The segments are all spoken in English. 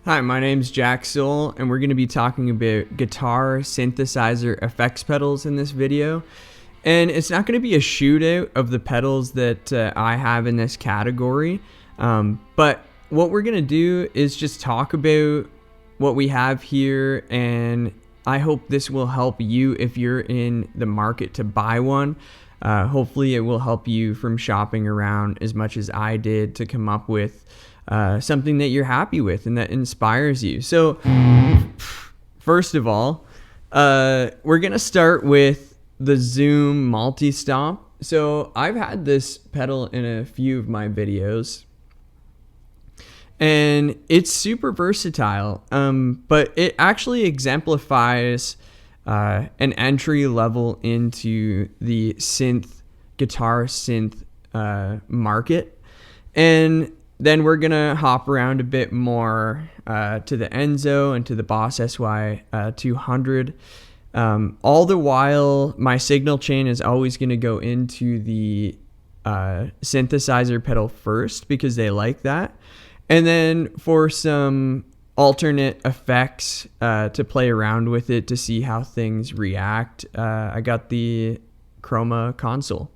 Hi, my name's Jack Soul, and we're going to be talking about guitar synthesizer effects pedals in this video. And it's not going to be a shootout of the pedals that I have in this category, but what we're going to do is just talk about what we have here, and I hope this will help you if you're in the market to buy one. Hopefully it will help you from shopping around as much as I did to come up with something that you're happy with and that inspires you. So first of all, we're gonna start with the Zoom multi-stomp. So I've had this pedal in a few of my videos and it's super versatile, but it actually exemplifies an entry level into the guitar synth market. And then we're gonna hop around a bit more to the Enzo and to the Boss SY 200. All the while, my signal chain is always gonna go into the synthesizer pedal first because they like that. And then for some alternate effects to play around with it to see how things react, I got the Chroma console.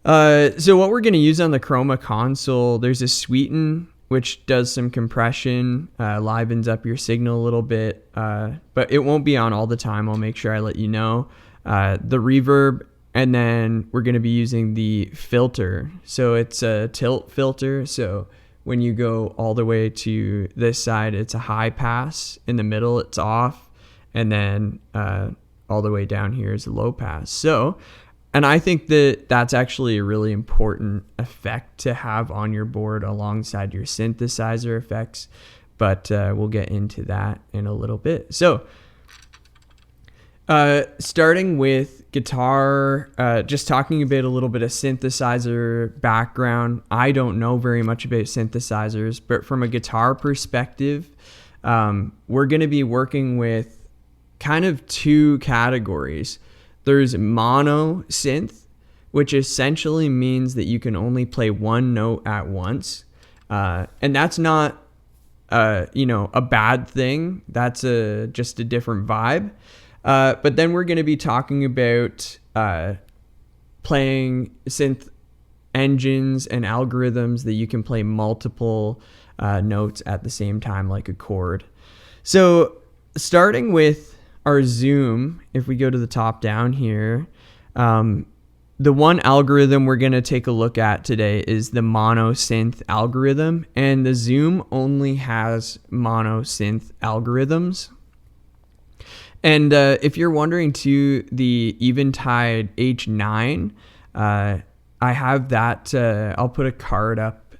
So what we're going to use on the Chroma console, there's a sweeten, which does some compression, livens up your signal a little bit, but it won't be on all the time. I'll make sure I let you know. The reverb, and then we're going to be using the filter. So it's a tilt filter. So when you go all the way to this side, it's a high pass. In the middle, it's off. And then all the way down here is a low pass. And I think that that's actually a really important effect to have on your board alongside your synthesizer effects, but we'll get into that in a little bit. So starting with guitar, just talking about a little bit of synthesizer background. I don't know very much about synthesizers, but from a guitar perspective, we're going to be working with kind of two categories. There's mono synth, which essentially means that you can only play one note at once. And that's not, a bad thing. That's just a different vibe. But then we're going to be talking about playing synth engines and algorithms that you can play multiple notes at the same time, like a chord. So starting with our Zoom, if we go to the top down here, the one algorithm we're going to take a look at today is the mono synth algorithm, and the Zoom only has mono synth algorithms. And if you're wondering too, the Eventide H9, I have that, I'll put a card up,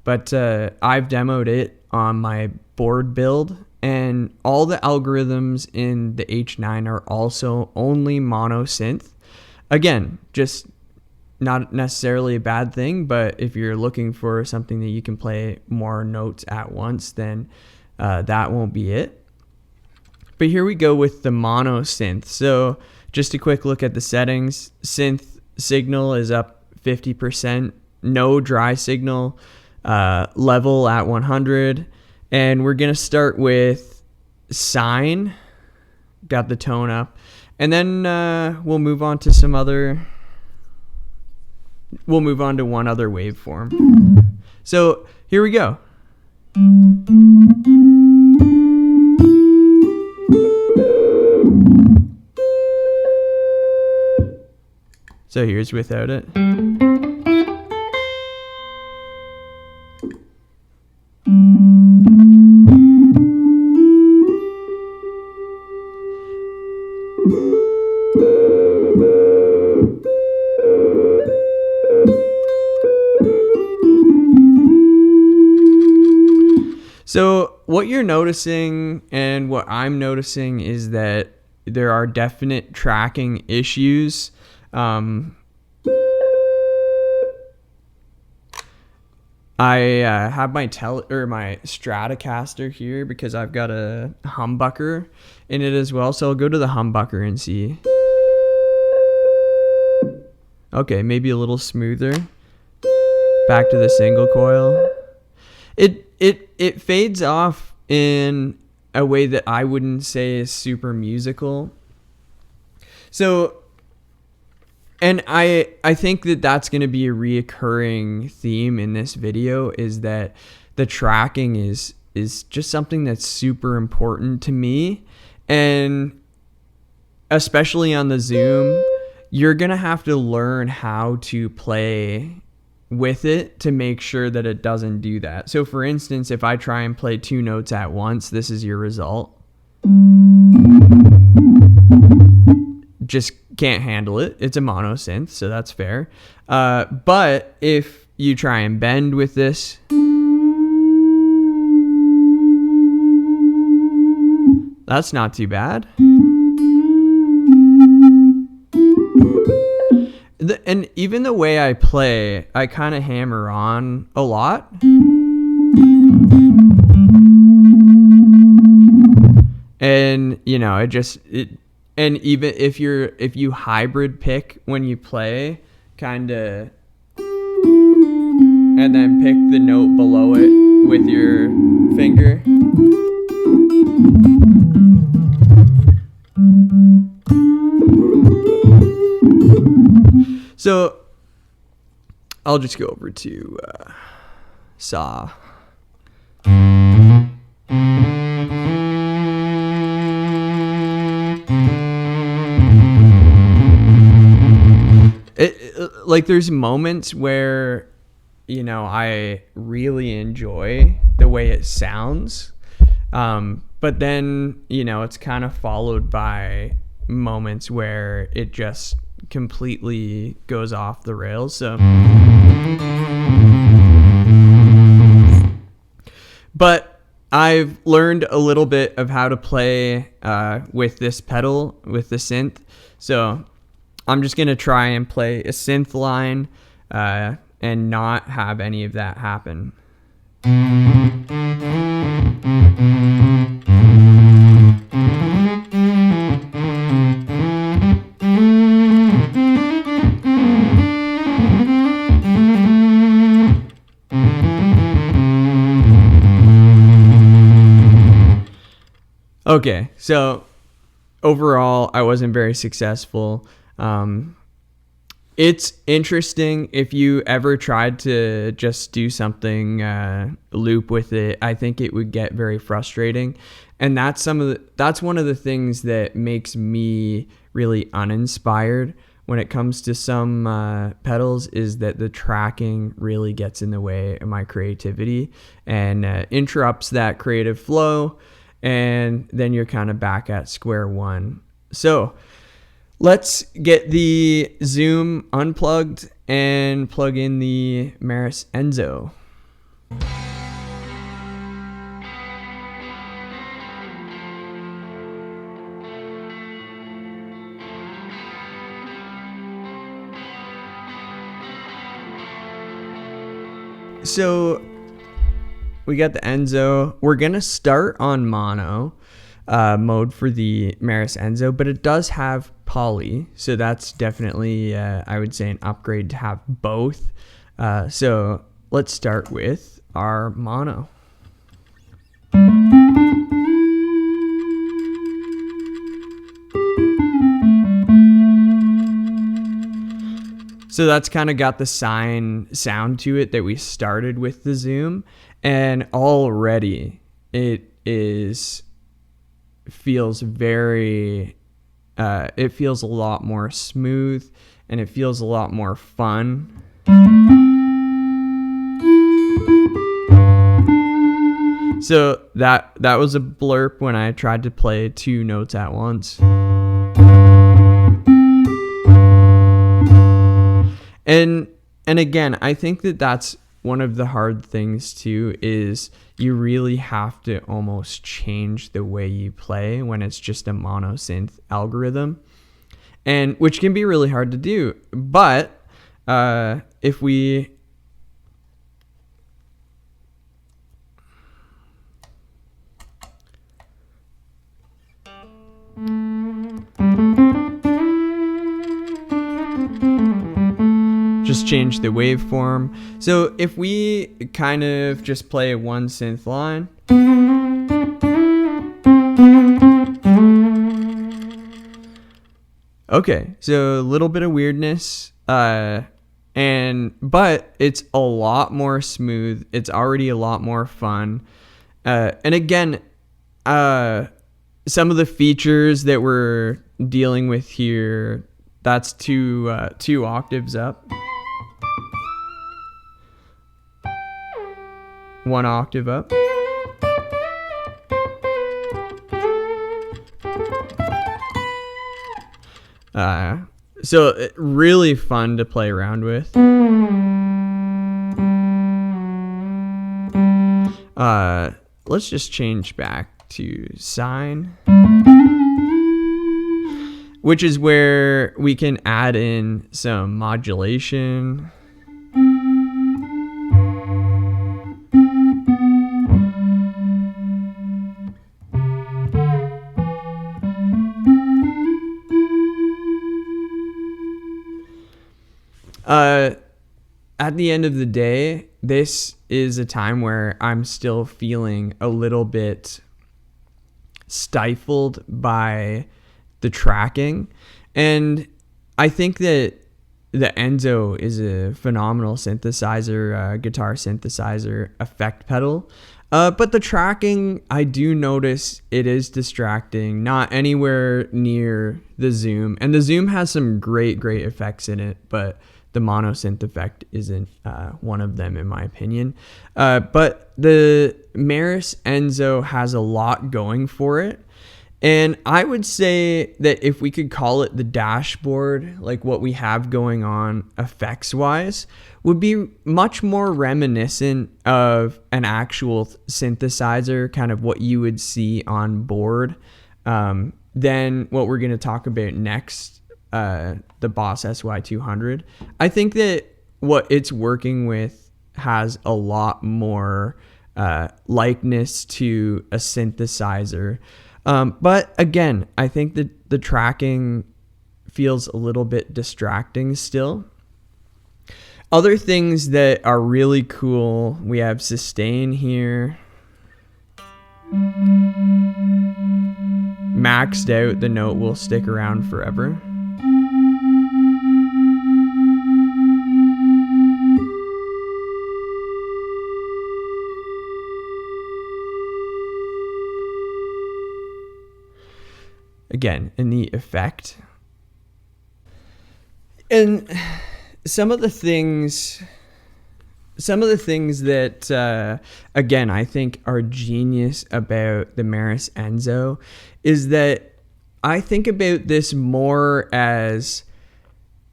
but I've demoed it on my board build. And all the algorithms in the H9 are also only mono synth. Again, just not necessarily a bad thing, but if you're looking for something that you can play more notes at once, then that won't be it. But here we go with the mono synth. So just a quick look at the settings. Synth signal is up 50%, no dry signal, level at 100. And we're going to start with sine, got the tone up, and then we'll move on to one other waveform. So here we go. So here's without it. So what you're noticing and what I'm noticing is that there are definite tracking issues. I have my my Stratocaster here because I've got a humbucker in it as well. So I'll go to the humbucker and see. Okay, maybe a little smoother. Back to the single coil. it fades off in a way that I wouldn't say is super musical. So, and I think that that's going to be a reoccurring theme in this video, is that the tracking is just something that's super important to me. And especially on the Zoom, you're going to have to learn how to play with it to make sure that it doesn't do that. So for instance, if I try and play 2 notes at once, this is your result. Just can't handle it. It's a mono synth, so that's fair. But if you try and bend with this, that's not too bad. And even the way I play, I kind of hammer on a lot. And, you know, and even if you hybrid pick when you play, kind of, and then pick the note below it with your finger. So I'll just go over to Saw. Like there's moments where, you know, I really enjoy the way it sounds. But then, you know, it's kind of followed by moments where it just completely goes off the rails. So, but I've learned a little bit of how to play with this pedal, with the synth. So I'm just going to try and play a synth line and not have any of that happen. Okay, so overall, I wasn't very successful. It's interesting if you ever tried to just do something loop with it. I think it would get very frustrating, and that's one of the things that makes me really uninspired when it comes to some pedals, is that the tracking really gets in the way of my creativity and interrupts that creative flow. And then you're kind of back at square one. So let's get the Zoom unplugged and plug in the Meris Enzo. So we got the Enzo. We're going to start on mono mode for the Meris Enzo, but it does have poly. So that's definitely, I would say, an upgrade to have both. So let's start with our mono. So that's kind of got the sine sound to it that we started with the Zoom. And already it feels very, it feels a lot more smooth, and it feels a lot more fun. So that was a blurb when I tried to play 2 notes at once. And again, I think that that's one of the hard things too, is you really have to almost change the way you play when it's just a mono synth algorithm, and which can be really hard to do. But if we just change the waveform. So if we kind of just play one synth line, okay, so a little bit of weirdness, but it's a lot more smooth. It's already a lot more fun. And again, some of the features that we're dealing with here, that's two octaves up, one octave up. So really fun to play around with. Let's just change back to sine, which is where we can add in some modulation. At the end of the day, this is a time where I'm still feeling a little bit stifled by the tracking. And I think that the Enzo is a phenomenal synthesizer, guitar synthesizer, effect pedal. But the tracking, I do notice it is distracting, not anywhere near the Zoom. And the Zoom has some great effects in it, but the mono synth effect isn't one of them, in my opinion. But the Meris Enzo has a lot going for it. And I would say that if we could call it the dashboard, like what we have going on effects wise, would be much more reminiscent of an actual synthesizer, kind of what you would see on board, than what we're going to talk about next, the Boss SY200. I think that what it's working with has a lot more likeness to a synthesizer. But again, I think that the tracking feels a little bit distracting still. Other things that are really cool, we have sustain here. Maxed out, the note will stick around forever. Again, a neat effect. And some of the things that, again, I think are genius about the Meris Enzo is that I think about this more as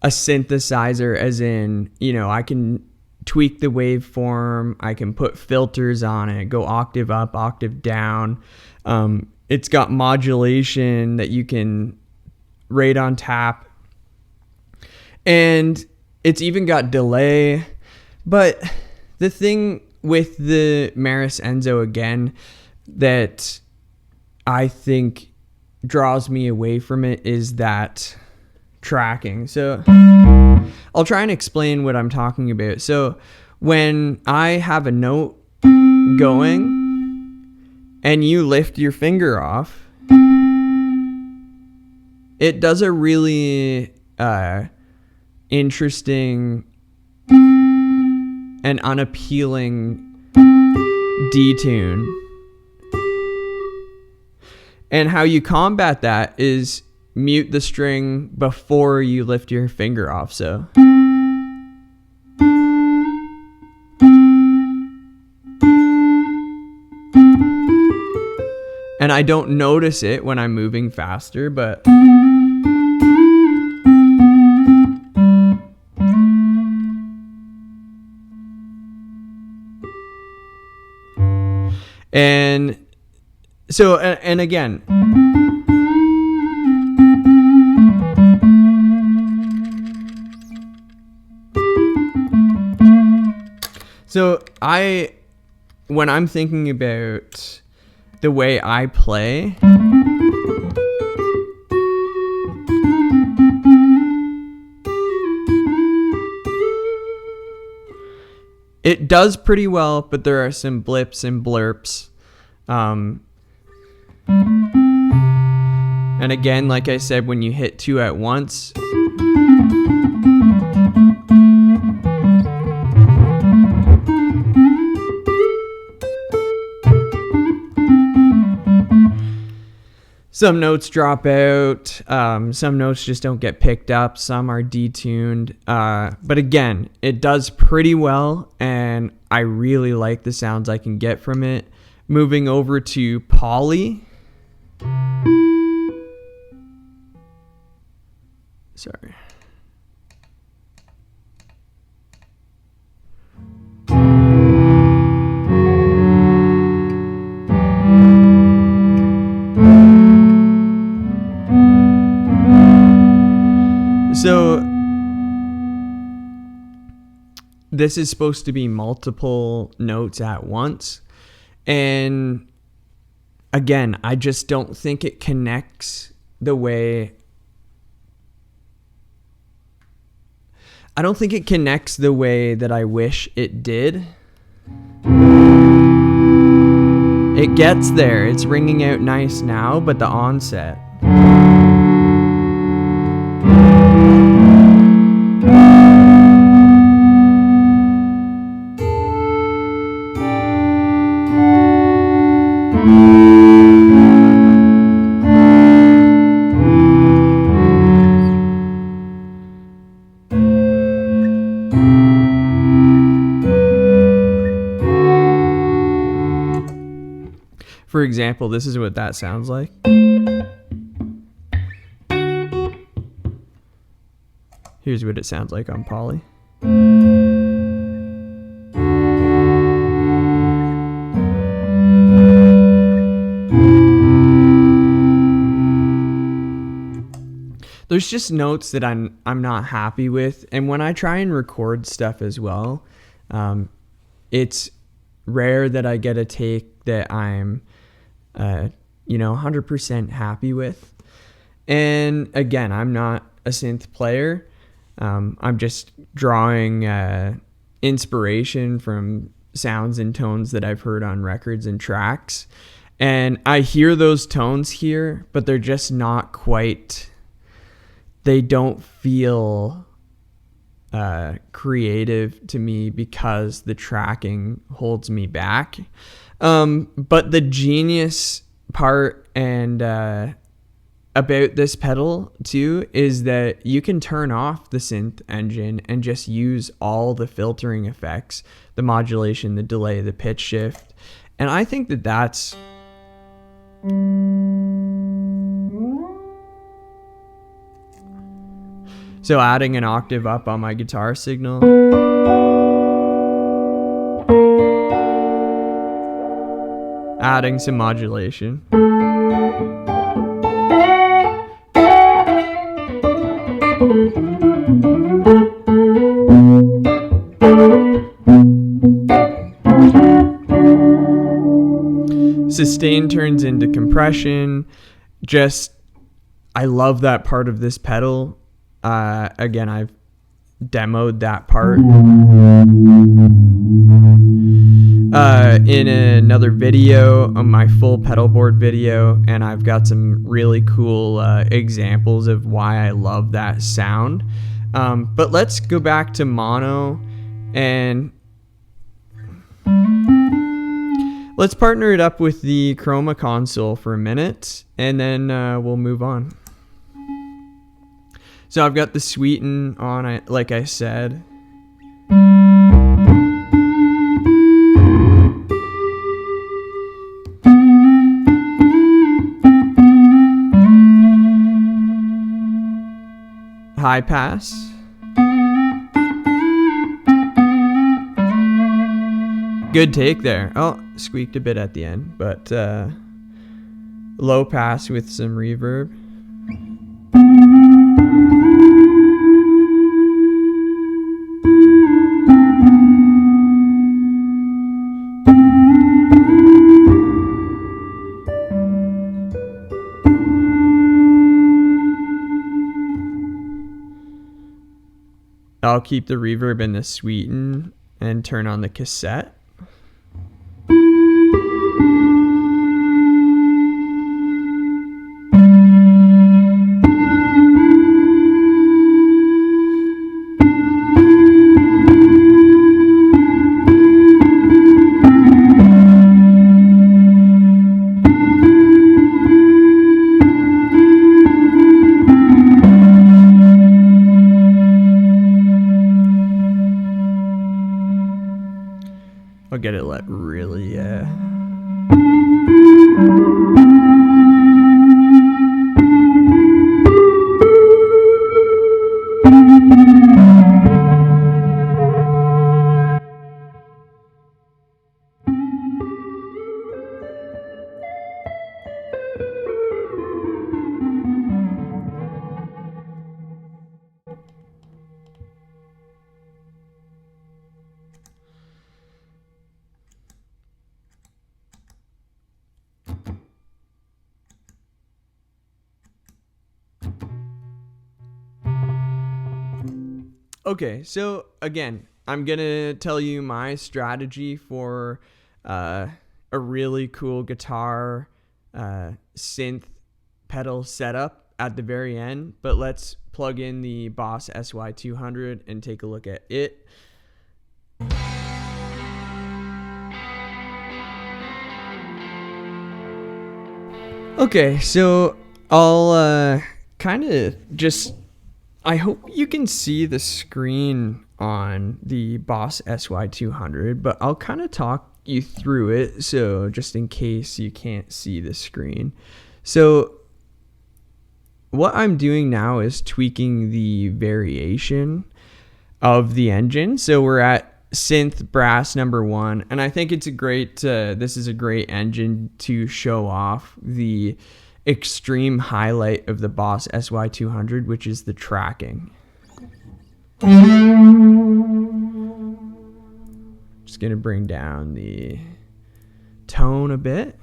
a synthesizer, as in, I can tweak the waveform, I can put filters on it, go octave up, octave down. It's got modulation that you can rate on tap. And it's even got delay. But the thing with the Meris Enzo, again, that I think draws me away from it is that tracking. So I'll try and explain what I'm talking about. So when I have a note going and you lift your finger off, it does a really interesting and unappealing detune. And how you combat that is mute the string before you lift your finger off. So and I don't notice it when I'm moving faster, but and so, and again, so when I'm thinking about the way I play, It does pretty well, but there are some blips and blurps. And again, like I said, when you hit 2 at once, some notes drop out, some notes just don't get picked up, some are detuned. But again, it does pretty well, and I really like the sounds I can get from it. Moving over to Poly. Sorry. So this is supposed to be multiple notes at once. And again, I just don't think it connects the way that I wish it did. It gets there. It's ringing out nice now, but the onset. For example, this is what that sounds like. Here's what it sounds like on Poly. There's just notes that I'm not happy with, and when I try and record stuff as well, it's rare that I get a take that I'm 100% happy with. And again, I'm not a synth player. I'm just drawing inspiration from sounds and tones that I've heard on records and tracks. And I hear those tones here, but they're just not quite, they don't feel creative to me because the tracking holds me back. But the genius part and about this pedal too is that you can turn off the synth engine and just use all the filtering effects, the modulation, the delay, the pitch shift. And I think that that's so adding an octave up on my guitar signal. Adding some modulation. Sustain turns into compression. I love that part of this pedal. Again, I've demoed that part in another video, on my full pedal board video, and I've got some really cool examples of why I love that sound. But let's go back to mono and let's partner it up with the Chroma console for a minute, and then we'll move on. So I've got the sweeten on it, like I said. High pass. Good take there. Oh, squeaked a bit at the end, but low pass with some reverb. I'll keep the reverb and the sweeten, and turn on the cassette. I'll get it let really, Okay, so again, I'm going to tell you my strategy for a really cool guitar synth pedal setup at the very end, but let's plug in the Boss SY200 and take a look at it. Okay, so I'll kind of just... I hope you can see the screen on the Boss SY200, but I'll kind of talk you through it, so just in case you can't see the screen. So what I'm doing now is tweaking the variation of the engine. So we're at Synth Brass number 1, and I think it's a great, this is a great engine to show off the extreme highlight of the Boss SY200, which is the tracking. Just gonna bring down the tone a bit.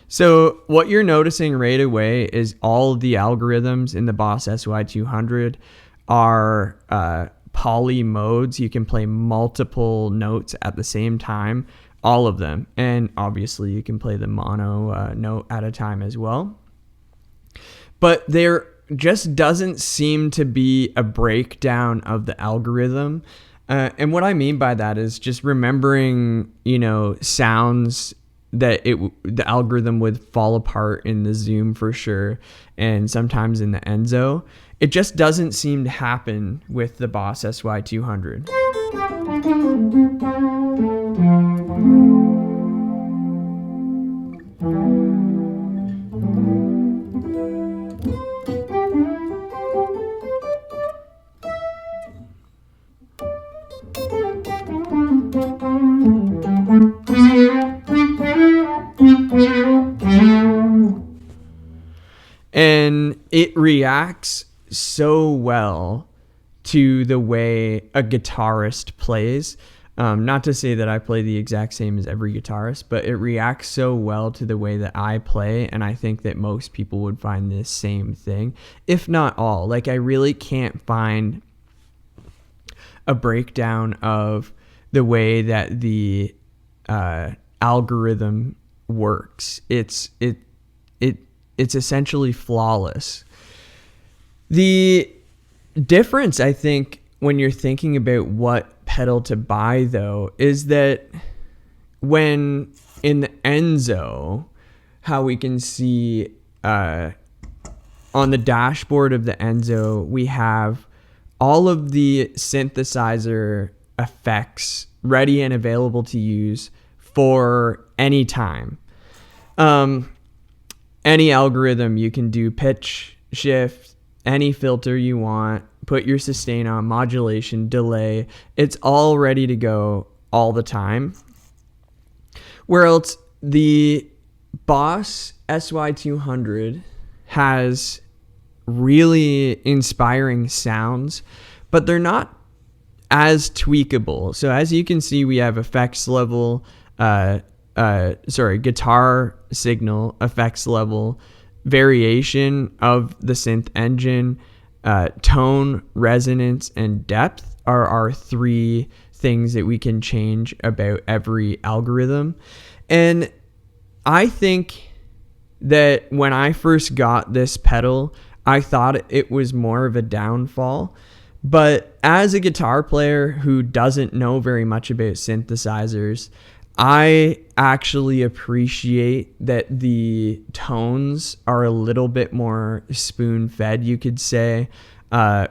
So what you're noticing right away is all the algorithms in the Boss SY200 are poly modes. You can play multiple notes at the same time, all of them. And obviously you can play the mono note at a time as well. But there just doesn't seem to be a breakdown of the algorithm. And what I mean by that is just remembering, sounds that the algorithm would fall apart in the Zoom for sure, and sometimes in the Enzo. It just doesn't seem to happen with the Boss SY200. And it reacts so well to the way a guitarist plays. Not to say that I play the exact same as every guitarist, but it reacts so well to the way that I play. And I think that most people would find this same thing, if not all. Like, I really can't find a breakdown of the way that the algorithm works. It's essentially flawless. The difference, I think, when you're thinking about what pedal to buy, though, is that when in the Enzo, how we can see on the dashboard of the Enzo, we have all of the synthesizer effects ready and available to use for any time. Any algorithm, you can do pitch, shift, any filter you want, put your sustain on, modulation, delay. It's all ready to go all the time. Whereas the Boss SY200 has really inspiring sounds, but they're not as tweakable. So as you can see, we have effects level, guitar signal, effects level, variation of the synth engine, tone, resonance, and depth are our three things that we can change about every algorithm. And I think that when I first got this pedal, I thought it was more of a downfall. But as a guitar player who doesn't know very much about synthesizers, I actually appreciate that the tones are a little bit more spoon-fed, you could say,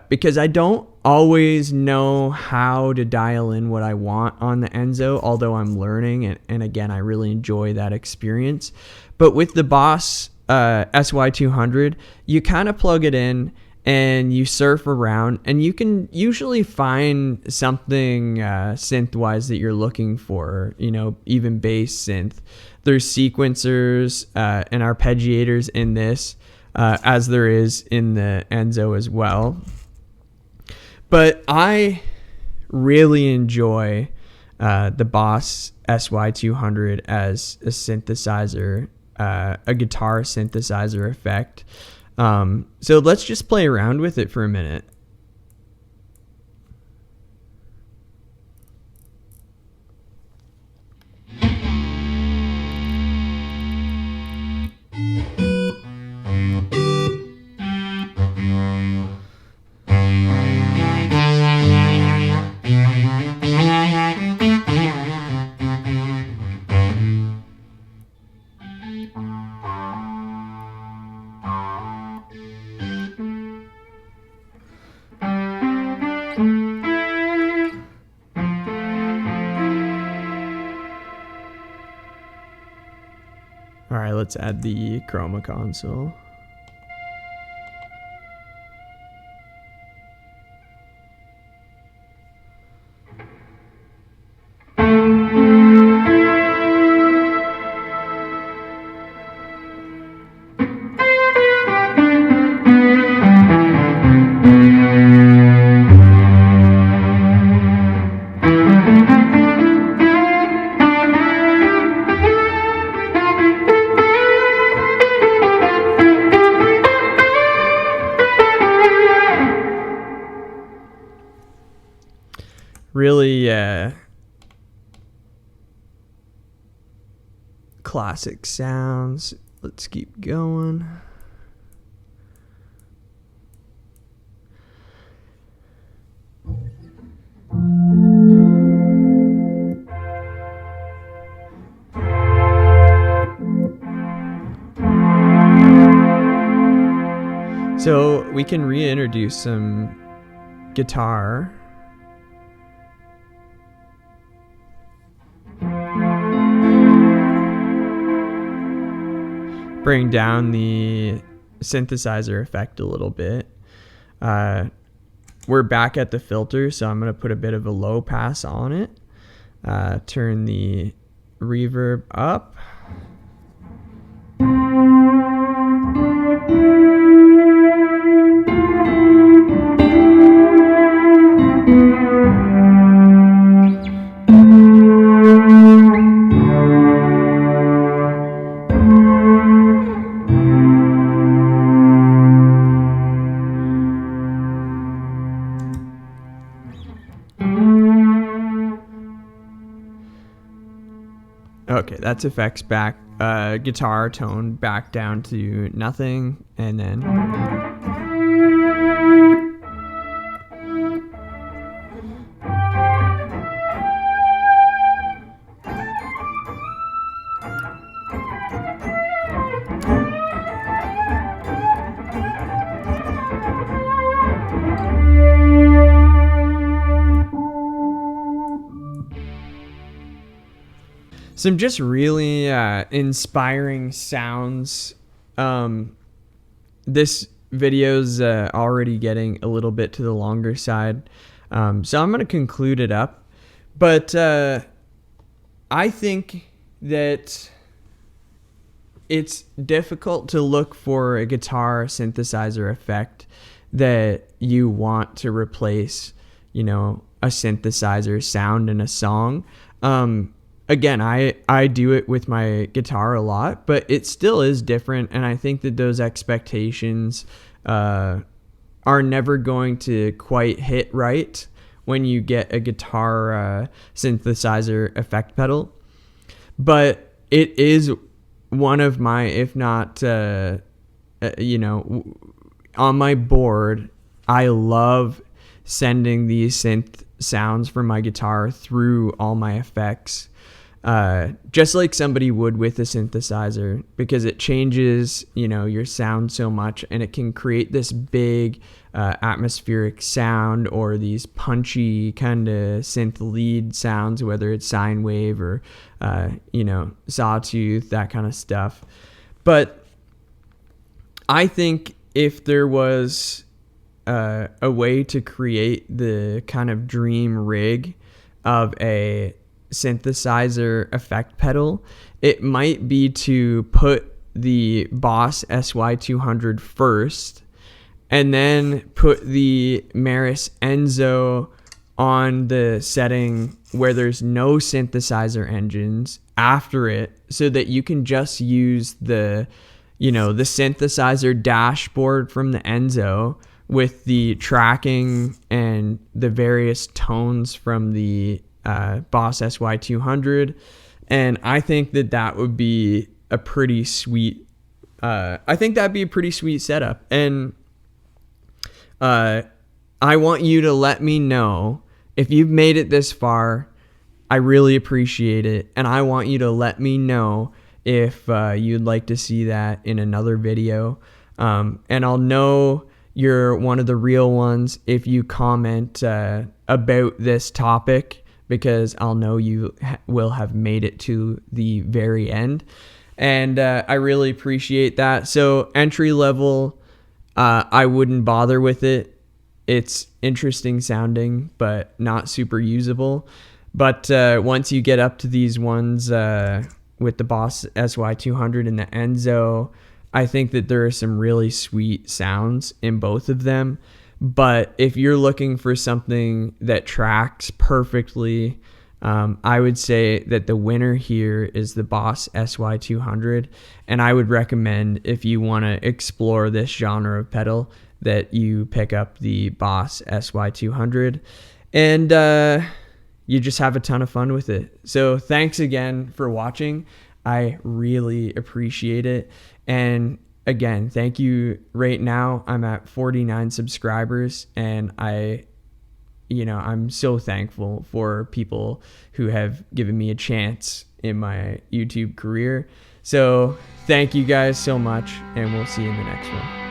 because I don't always know how to dial in what I want on the Enzo, although I'm learning, and again, I really enjoy that experience. But with the Boss SY200, you kind of plug it in and you surf around, and you can usually find something synth-wise that you're looking for, even bass synth. There's sequencers and arpeggiators in this, as there is in the Enzo as well. But I really enjoy the Boss SY200 as a synthesizer, a guitar synthesizer effect. So let's just play around with it for a minute. All right, let's add the Chroma console. Really classic sounds. Let's keep going. So we can reintroduce some guitar. Bring down the synthesizer effect a little bit. We're back at the filter, so I'm going to put a bit of a low pass on it. Turn the reverb up. Okay, that's effects back, guitar tone back down to nothing, and then some just really inspiring sounds. This video's already getting a little bit to the longer side, so I'm going to conclude it up. But I think that it's difficult to look for a guitar synthesizer effect that you want to replace, you know, a synthesizer sound in a song. Again, I do it with my guitar a lot, but it still is different. And I think that those expectations are never going to quite hit right when you get a guitar synthesizer effect pedal. But it is one of my, if not, you know, on my board, I love sending these synth sounds from my guitar through all my effects, just like somebody would with a synthesizer, because it changes, you know, your sound so much, and it can create this big atmospheric sound, or these punchy kind of synth lead sounds, whether it's sine wave or you know, sawtooth, that kind of stuff. But I think if there was a way to create the kind of dream rig of a synthesizer effect pedal, it might be to put the Boss SY200 first, and then put the Meris Enzo on the setting where there's no synthesizer engines after it, so that you can just use the, you know, the synthesizer dashboard from the Enzo with the tracking and the various tones from the Boss SY200. And I think that that would be a pretty sweet, I think that'd be a pretty sweet setup. And I want you to let me know if you've made it this far. I really appreciate it. And I want you to let me know if you'd like to see that in another video. And I'll know you're one of the real ones if you comment about this topic, because I'll know you will have made it to the very end. And I really appreciate that. So entry level, I wouldn't bother with it. It's interesting sounding, but not super usable. But once you get up to these ones with the Boss SY200 and the Enzo, I think that there are some really sweet sounds in both of them. But if you're looking for something that tracks perfectly, I would say that the winner here is the Boss SY200. And I would recommend, if you want to explore this genre of pedal, that you pick up the Boss SY200. And you just have a ton of fun with it. So thanks again for watching. I really appreciate it. And again, thank you. Right now, I'm at 49 subscribers, and I'm so thankful for people who have given me a chance in my YouTube career. So thank you guys so much, and we'll see you in the next one.